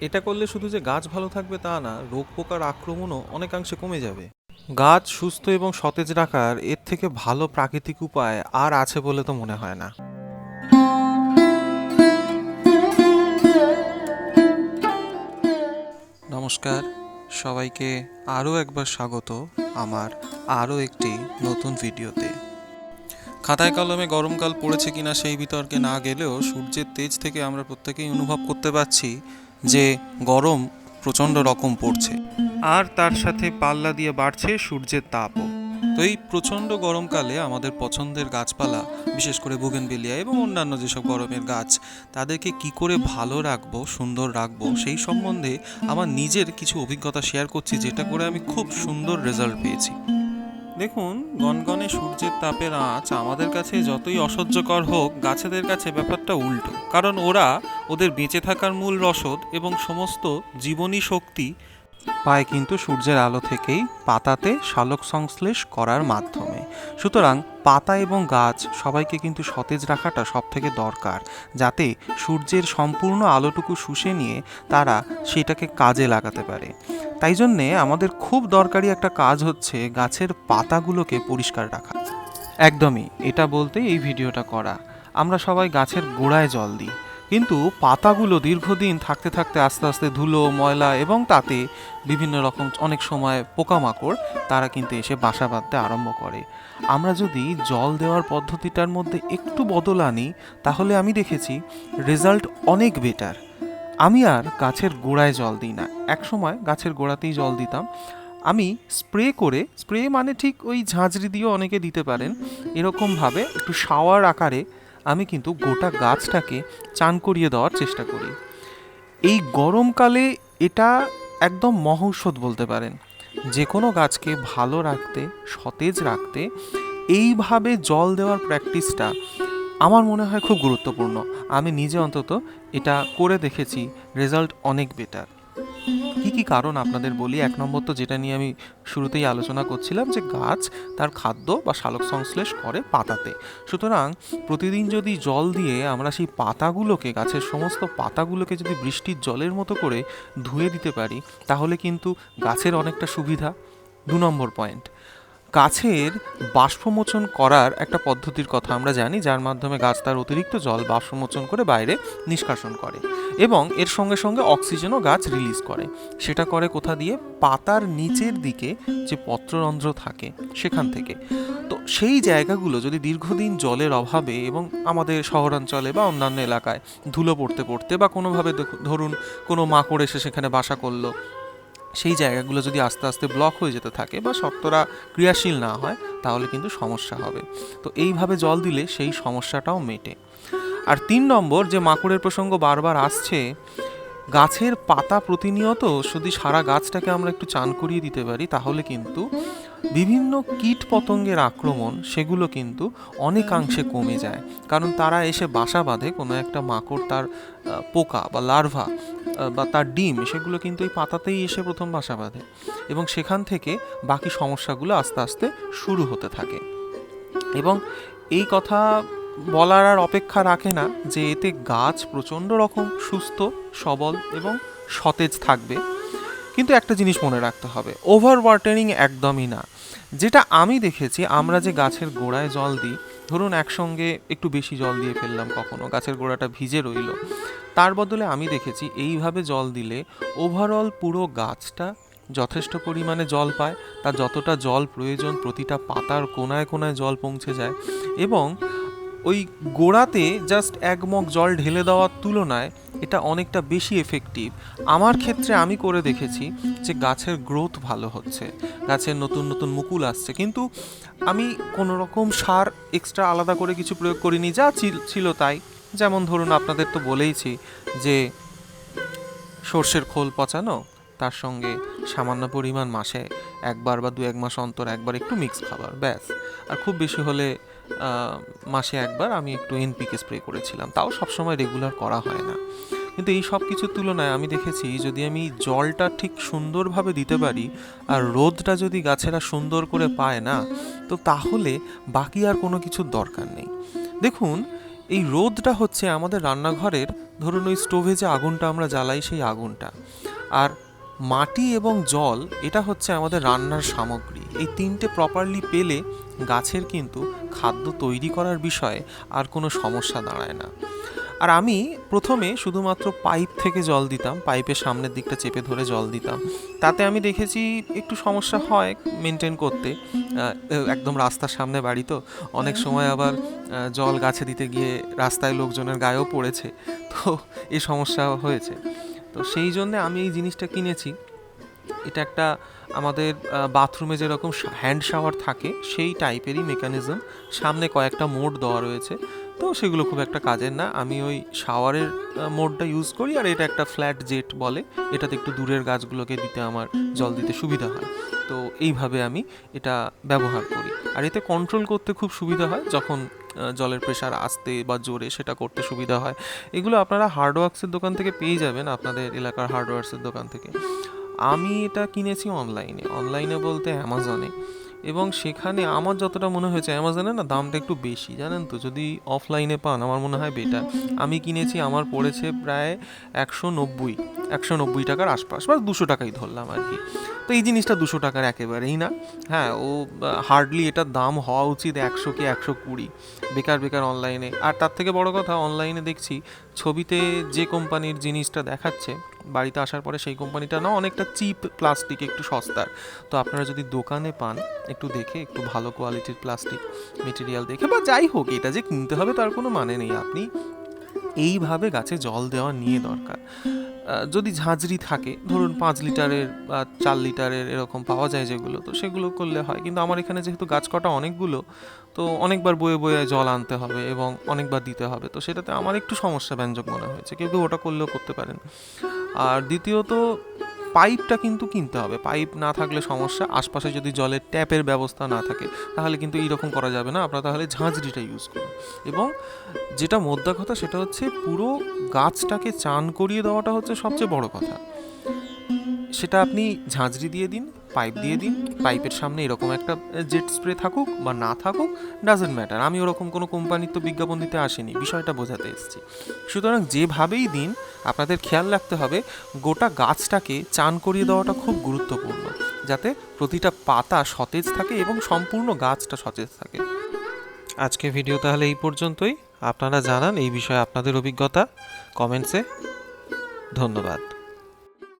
এটা করলে শুধু যে গাছ ভালো থাকবে তা না, রোগ পোকার আক্রমণও অনেকাংশে কমে যাবে। গাছ সুস্থ এবং সতেজ রাখার এর থেকে ভালো প্রাকৃতিক উপায় আর আছে বলে তো মনে হয় না। নমস্কার সবাইকে, আরও একবার স্বাগত আমার আরও একটি নতুন ভিডিওতে। খাতায় কলমে গরমকাল পড়েছে কিনা সেই বিতর্কে না গেলেও সূর্যের তেজ থেকে আমরা প্রত্যেকেই অনুভব করতে পারছি যে গরম প্রচণ্ড রকম পড়ছে, আর তার সাথে পাল্লা দিয়ে বাড়ছে সূর্যের তাপও। তো এই প্রচণ্ড গরমকালে আমাদের পছন্দের গাছপালা, বিশেষ করে বুগেনভিলিয়া এবং অন্যান্য যেসব গরমের গাছ, তাদেরকে কি করে ভালো রাখবো, সুন্দর রাখবো, সেই সম্বন্ধে আমার নিজের কিছু অভিজ্ঞতা শেয়ার করছি, যেটা করে আমি খুব সুন্দর রেজাল্ট পেয়েছি। দেখুন, গনগনে সূর্যের তাপের আঁচ আমাদের কাছে যতই অসহ্যকর হোক, গাছেদের কাছে ব্যাপারটা উল্টো। কারণ ওরা ওদের বেঁচে থাকার মূল রসদ এবং সমস্ত জীবনী শক্তি পায় কিন্তু সূর্যের আলো থেকেই, পাতাতে সালোক সংশ্লেষ করার মাধ্যমে। সুতরাং পাতা এবং গাছ সবাইকে কিন্তু সতেজ রাখাটা সব থেকে দরকার, যাতে সূর্যের সম্পূর্ণ আলোটুকু শুষে নিয়ে তারা সেটাকে কাজে লাগাতে পারে। তাই জন্যে আমাদের খুব দরকারি একটা কাজ হচ্ছে গাছের পাতাগুলোকে পরিষ্কার রাখা। একদমই, এটা বলতেই এই ভিডিওটা করা। আমরা সবাই গাছের গোড়ায় জল দিই, কিন্তু পাতাগুলো দীর্ঘদিন থাকতে থাকতে আস্তে আস্তে ধুলো, ময়লা এবং তাতে বিভিন্ন রকম অনেক সময় পোকামাকড় তারা কিন্তু এসে বাসা বাঁধতে আরম্ভ করে। আমরা যদি জল দেওয়ার পদ্ধতিটার মধ্যে একটু বদল আনি, তাহলে আমি দেখেছি রেজাল্ট অনেক বেটার। আমি আর গাছের গোড়ায় জল দিই না, এক সময় গাছের গোড়াতেই জল দিতাম। আমি স্প্রে মানে ঠিক ওই ঝাঁঝরি দিয়েও অনেকে দিতে পারেন, এরকমভাবে একটু শাওয়ার আকারে আমি কিন্তু গোটা গাছটাকে চান করিয়ে দেওয়ার চেষ্টা করি। এই গরমকালে এটা একদম মহৌষধ বলতে পারেন। যে কোনো গাছকে ভালো রাখতে, সতেজ রাখতে এইভাবে জল দেওয়ার প্র্যাকটিসটা আমার মনে হয় খুব গুরুত্বপূর্ণ। আমি নিজে অন্তত এটা করে দেখেছি, রেজাল্ট অনেক বেটার। কি কি কারণ আপনাদের বলি। এক নম্বর তো যেটা নিয়ে আমি শুরুতেই আলোচনা করছিলাম, যে গাছ তার খাদ্য বা সালোক সংশ্লেষ করে পাতাতে। সুতরাং প্রতিদিন যদি জল দিয়ে আমরা সেই পাতাগুলোকে, গাছের সমস্ত পাতাগুলোকে যদি বৃষ্টির জলের মতো করে ধুয়ে দিতে পারি, তাহলে কিন্তু গাছের অনেকটা সুবিধা। 2 নম্বর পয়েন্ট, গাছের বাষ্পমোচন করার একটা পদ্ধতির কথা আমরা জানি, যার মাধ্যমে গাছ তার অতিরিক্ত জল বাষ্পমোচন করে বাইরে নিষ্কাশন করে, এবং এর সঙ্গে সঙ্গে অক্সিজেনও গাছ রিলিজ করে। সেটা করে কোথা দিয়ে? পাতার নিচের দিকে যে পত্ররন্ধ্র থাকে সেখান থেকে। তো সেই জায়গাগুলো যদি দীর্ঘদিন জলের অভাবে এবং আমাদের শহরাঞ্চলে বা অন্যান্য এলাকায় ধুলো পড়তে পড়তে বা কোনোভাবে ধরুন কোনো মাকড় এসে সেখানে বাসা করলো, সেই জায়গাগুলো যদি আস্তে আস্তে ব্লক হয়ে যেতে থাকে বা শক্তরা ক্রিয়াশীল না হয়, তাহলে কিন্তু সমস্যা হবে। তো এইভাবে জল দিলে সেই সমস্যাটাও মেটে। আর 3 নম্বর, যে মাকড়ের প্রসঙ্গ বারবার আসছে, গাছের পাতা প্রতিনিয়ত যদি সারা গাছটাকে আমরা একটু চান করিয়ে দিতে পারি, তাহলে কিন্তু বিভিন্ন কীট পতঙ্গের আক্রমণ সেগুলো কিন্তু অনেকাংশে কমে যায়। কারণ তারা এসে বাসা বাঁধে, কোনো একটা মাকড় তার পোকা বা লার্ভা বা তার ডিম, সেগুলো কিন্তু এই পাতাতেই এসে প্রথম বাসা বাঁধে, এবং সেখান থেকে বাকি সমস্যাগুলো আস্তে আস্তে শুরু হতে থাকে। এবং এই কথা বলার আর অপেক্ষা রাখে না যে এতে গাছ প্রচণ্ড রকম সুস্থ, সবল এবং সতেজ থাকবে। কিন্তু একটা জিনিস মনে রাখতে হবে, ওভার ওয়াটারিং একদমই না। যেটা আমি দেখেছি, আমরা যে গাছের গোড়ায় জল দিই, ধরুন একসঙ্গে একটু বেশি জল দিয়ে ফেললাম, কখনো গাছের গোড়াটা ভিজে রইল, তার বদলে আমি দেখেছি এইভাবে জল দিলে ওভারঅল পুরো গাছটা যথেষ্ট পরিমাণে জল পায়। তার যতটা জল প্রয়োজন প্রতিটা পাতার কোনায় কোনায় জল পৌঁছে যায়, এবং ওই গোড়াতে জাস্ট 1 মগ জল ঢেলে দেওয়ার তুলনায় এটা অনেকটা বেশি এফেক্টিভ। আমার ক্ষেত্রে আমি করে দেখেছি যে গাছের গ্রোথ ভালো হচ্ছে, গাছের নতুন নতুন মুকুল আসছে, কিন্তু আমি কোনো রকম সার এক্সট্রা আলাদা করে কিছু প্রয়োগ করিনি, যা ছিল তাই। যেমন ধরুন, আপনাদের তো বলেইছি যে সর্ষের খোল পচানো, তার সঙ্গে সামান্য পরিমাণ মাসে একবার বা 2-1 মাস অন্তর একবার একটু মিক্স খাবার, ব্যাস। আর খুব বেশি হলে মাসে একবার আমি একটু এনপিকে স্প্রে করেছিলাম, তাও সবসময় রেগুলার করা হয় না। কিন্তু এই সব কিছুর তুলনায় আমি দেখেছি, যদি আমি জলটা ঠিক সুন্দরভাবে দিতে পারি আর রোদটা যদি গাছেরা সুন্দর করে পায় না, তো তাহলে বাকি আর কোনো কিছুর দরকার নেই। দেখুন, এই রোদটা হচ্ছে আমাদের রান্নাঘরের ধরুন ওই স্টোভে যে আগুনটা আমরা জ্বালাই সেই আগুনটা। আর মাটি এবং জল এটা হচ্ছে আমাদের রান্নার সামগ্রী। এই তিনটে প্রপারলি পেলে গাছের কিন্তু খাদ্য তৈরি করার বিষয়ে আর কোনো সমস্যা দাঁড়ায় না। আর আমি প্রথমে শুধুমাত্র পাইপ থেকে জল দিতাম, পাইপের সামনের দিকটা চেপে ধরে জল দিতাম। তাতে আমি দেখেছি একটু সমস্যা হয় মেনটেন করতে। একদম রাস্তার সামনে বাড়ি তো, অনেক সময় আবার জল গাছে দিতে গিয়ে রাস্তায় লোকজনের গায়েও পড়েছে, তো এই সমস্যা হয়েছে। তো সেই জন্যে আমি এই জিনিসটা কিনেছি। এটা একটা আমাদের বাথরুমে যেরকম হ্যান্ড শাওয়ার থাকে সেই টাইপেরই মেকানিজম, সামনে কয়েকটা মোড দেওয়া রয়েছে, তো সেগুলো খুব একটা কাজের না। আমি ওই শাওয়ারের মোডটা ইউজ করি, আর এটা একটা ফ্ল্যাট জেট বলে, এটাতে একটু দূরের গাছগুলোকে দিতে আমার জল দিতে সুবিধা হয়। তো এইভাবে আমি এটা ব্যবহার করি, আর এতে কন্ট্রোল করতে খুব সুবিধা হয়। যখন জলের প্রেশার আস্তে বা জোরে সেটা করতে সুবিধা হয়। এগুলো আপনারা হার্ডওয়ার্কসের দোকান থেকে পেয়ে যাবেন, আপনাদের এলাকার হার্ডওয়ার্কসের দোকান থেকে। আমি এটা কিনেছি অনলাইনে বলতে অ্যামাজনে। এবং সেখানে আমার যতটা মনে হয়েছে অ্যামাজনে না দামটা একটু বেশি, জানেন তো। যদি অফলাইনে পান আমার মনে হয় বেটার। আমি কিনেছি, আমার পড়েছে প্রায় 190 টাকার আশপাশ, বা 200 টাকাই ধরলাম আর কি। তো এই জিনিসটা 200 টাকার একেবারেই না। হ্যাঁ, ও হার্ডলি এটার দাম হওয়া উচিত 100 কি 120। বেকার অনলাইনে। আর তার থেকে বড় কথা, অনলাইনে দেখছি ছবিতে যে কোম্পানির জিনিসটা দেখাচ্ছে, বাড়িতে আসার পরে সেই কোম্পানিটা না অনেকটা চিপ প্লাস্টিক, একটু সস্তার। তো আপনারা যদি দোকানে পান, একটু দেখে, একটু ভালো কোয়ালিটির প্লাস্টিক মেটেরিয়াল দেখে, বা যাই হোক, এটা যে কিনতে হবে তার কোনো মানে নেই। আপনি এইভাবে গাছে জল দেওয়া নিয়ে দরকার। যদি ঝাঁঝরি থাকে, ধরুন 5 লিটারের বা 4 লিটারের এরকম পাওয়া যায় যেগুলো, তো সেগুলো করলে হয়। কিন্তু আমার এখানে যেহেতু গাছ কটা অনেকগুলো, তো অনেকবার বয়ে বয়ে জল আনতে হবে এবং অনেকবার দিতে হবে, তো সেটাতে আমার একটু সমস্যা ব্যঞ্জক মনে হয়েছে। কেউ ওটা করলেও করতে পারেন। আর দ্বিতীয়ত, পাইপটা কিন্তু কিনতে হবে। পাইপ না থাকলে সমস্যা। আশপাশে যদি জলের ট্যাপের ব্যবস্থা না থাকে, তাহলে কিন্তু এইরকম করা যাবে না। আপনারা তাহলে ঝাঁঝরিটা ইউজ করুন। এবং যেটা মোদ্দা কথা, সেটা হচ্ছে পুরো গাছটাকে চান করিয়ে দেওয়াটা হচ্ছে সবচেয়ে বড় কথা। সেটা আপনি ঝাঁঝরি দিয়ে দিন, পাইপ দিয়ে দিন, পাইপের সামনে এরকম একটা জেট স্প্রে থাকুক বা না থাকুক, ডাজেন্ট ম্যাটার। আমি ওরকম কোনো কোম্পানির তো বিজ্ঞাপন দিতে আসিনি, বিষয়টা বোঝাতে এসেছি। সুতরাং যেভাবেই দিন, আপনাদের খেয়াল রাখতে হবে গোটা গাছটাকে চান করিয়ে দেওয়াটা খুব গুরুত্বপূর্ণ, যাতে প্রতিটা পাতা সতেজ থাকে এবং সম্পূর্ণ গাছটা সতেজ থাকে। আজকে ভিডিও তাহলে এই পর্যন্তই। আপনারা জানান এই বিষয়ে আপনাদের অভিজ্ঞতা কমেন্টসে। ধন্যবাদ।